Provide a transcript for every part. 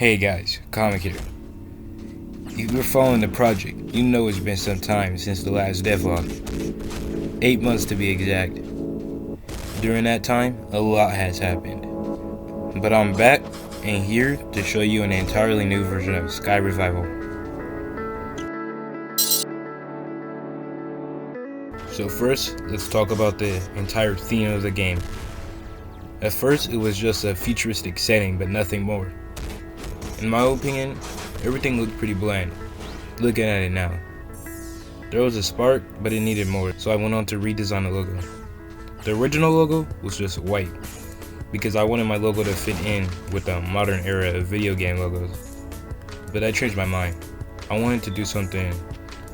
Hey guys, Comic here. If you're following the project, you know it's been some time since the last devlog. 8 months to be exact. During that time, a lot has happened. But I'm back and here to show you an entirely new version of Skye Revival. So first, let's talk about the entire theme of the game. At first, it was just a futuristic setting, but nothing more. In my opinion, everything looked pretty bland, looking at it now. There was a spark, but it needed more, so I went on to redesign the logo. The original logo was just white, because I wanted my logo to fit in with the modern era of video game logos. But I changed my mind. I wanted to do something,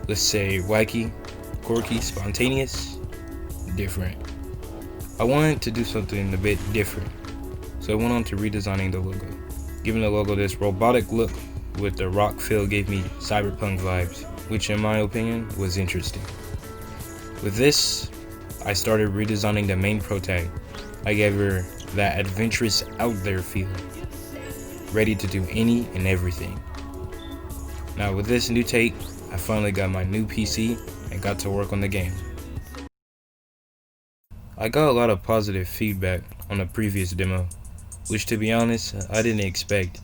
let's say, wacky, quirky, spontaneous, different. I wanted to do something a bit different, so I went on to redesigning the logo. Giving the logo this robotic look with the rock feel gave me cyberpunk vibes, which in my opinion was interesting. With this, I started redesigning the main pro tag. I gave her that adventurous out there feel, ready to do any and everything. Now with this new take, I finally got my new PC and got to work on the game. I got a lot of positive feedback on the previous demo, which to be honest, I didn't expect.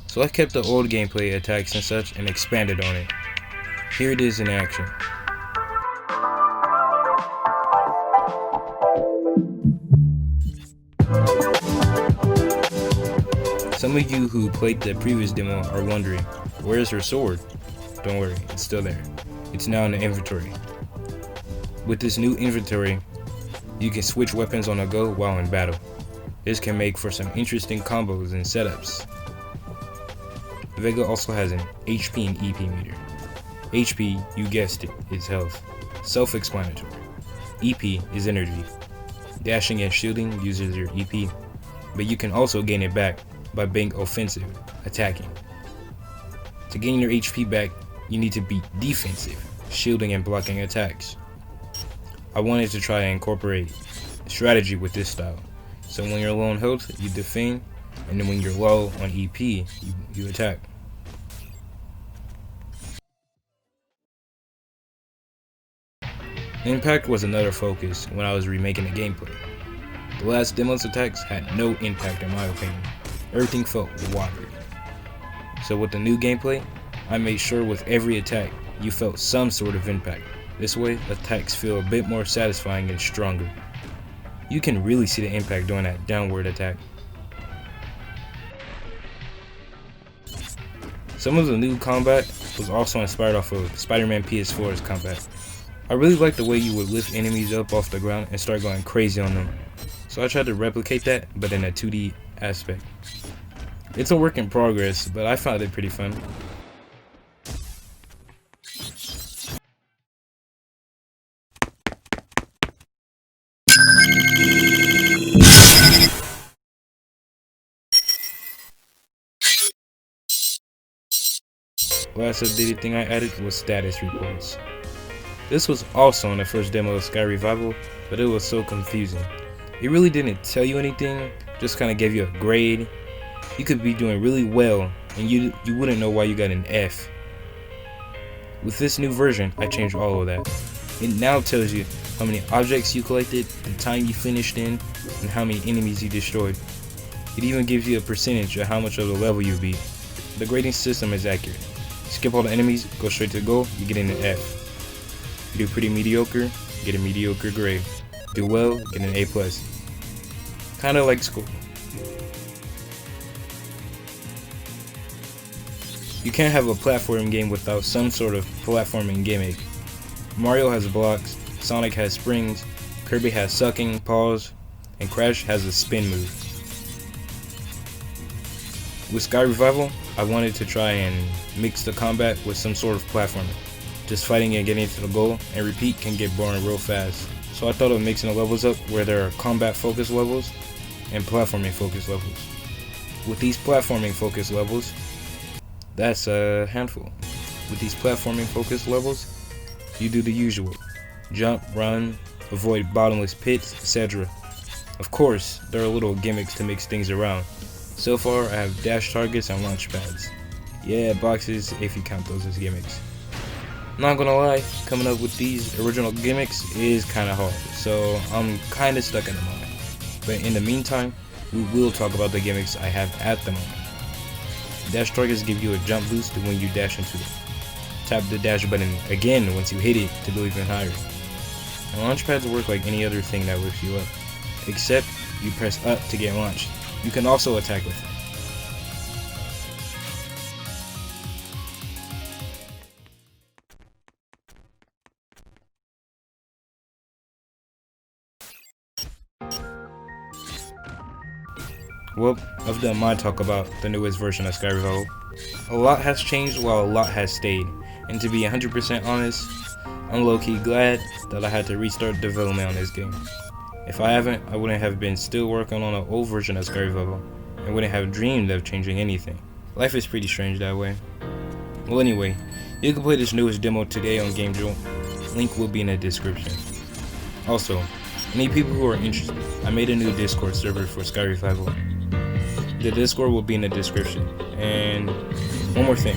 So I kept the old gameplay attacks and such and expanded on it. Here it is in action. Some of you who played the previous demo are wondering, where's her sword? Don't worry, it's still there. It's now in the inventory. With this new inventory, you can switch weapons on the go while in battle. This can make for some interesting combos and setups. Vega also has an HP and EP meter. HP, you guessed it, is health. Self-explanatory. EP is energy. Dashing and shielding uses your EP, but you can also gain it back by being offensive, attacking. To gain your HP back, you need to be defensive, shielding and blocking attacks. I wanted to try and incorporate strategy with this style. So when you're low on health, you defend, and then when you're low on EP, you attack. Impact was another focus when I was remaking the gameplay. The last demo's attacks had no impact in my opinion. Everything felt watery. So with the new gameplay, I made sure with every attack, you felt some sort of impact. This way, attacks feel a bit more satisfying and stronger. You can really see the impact during that downward attack. Some of the new combat was also inspired off of Spider-Man PS4's combat. I really liked the way you would lift enemies up off the ground and start going crazy on them. So I tried to replicate that, but in a 2D aspect. It's a work in progress, but I found it pretty fun. Last updated thing I added was status reports. This was also in the first demo of Skye Revival, but it was so confusing. It really didn't tell you anything, just kind of gave you a grade. You could be doing really well, and you wouldn't know why you got an F. With this new version, I changed all of that. It now tells you how many objects you collected, the time you finished in, and how many enemies you destroyed. It even gives you a percentage of how much of the level you beat. The grading system is accurate. Skip all the enemies, go straight to the goal, you get an F. You do pretty mediocre, get a mediocre grade. Do well, get an A+. Kinda like school. You can't have a platforming game without some sort of platforming gimmick. Mario has blocks, Sonic has springs, Kirby has sucking, pause, and Crash has a spin move. With Skye Revival, I wanted to try and mix the combat with some sort of platforming. Just fighting and getting to the goal and repeat can get boring real fast. So I thought of mixing the levels up where there are combat focused levels and platforming focused levels. With these platforming focused levels, that's a handful. With these platforming focused levels, you do the usual. Jump, run, avoid bottomless pits, etc. Of course, there are little gimmicks to mix things around. So far, I have dash targets and launch pads. Yeah, boxes if you count those as gimmicks. Not gonna lie, coming up with these original gimmicks is kinda hard, so I'm kinda stuck at the moment. But in the meantime, we will talk about the gimmicks I have at the moment. Dash targets give you a jump boost when you dash into it. Tap the dash button again once you hit it to go even higher. And launch pads work like any other thing that lifts you up, except you press up to get launched. You can also attack with them. Well, I've done my talk about the newest version of Skye Revival. A lot has changed while a lot has stayed, and to be 100% honest, I'm low-key glad that I had to restart development on this game. If I haven't, I wouldn't have been still working on an old version of Skye Revival, and wouldn't have dreamed of changing anything. Life is pretty strange that way. Well anyway, you can play this newest demo today on GameJolt. Link will be in the description. Also, any people who are interested, I made a new Discord server for Skye Revival. The Discord will be in the description. And one more thing.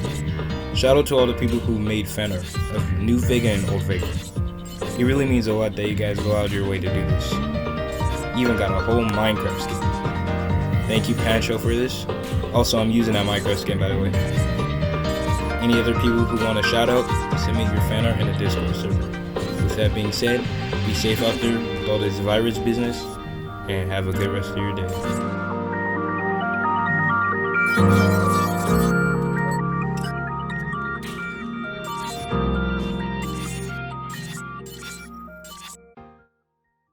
Shout out to all the people who made fan art of New Vega and Old Vega. It really means a lot that you guys go out of your way to do this. Even got a whole Minecraft skin. Thank you Pancho for this. Also, I'm using that Minecraft skin by the way. Any other people who want a shout out, submit your fan art in the Discord server. With that being said, be safe out there with all this virus business, and have a good rest of your day.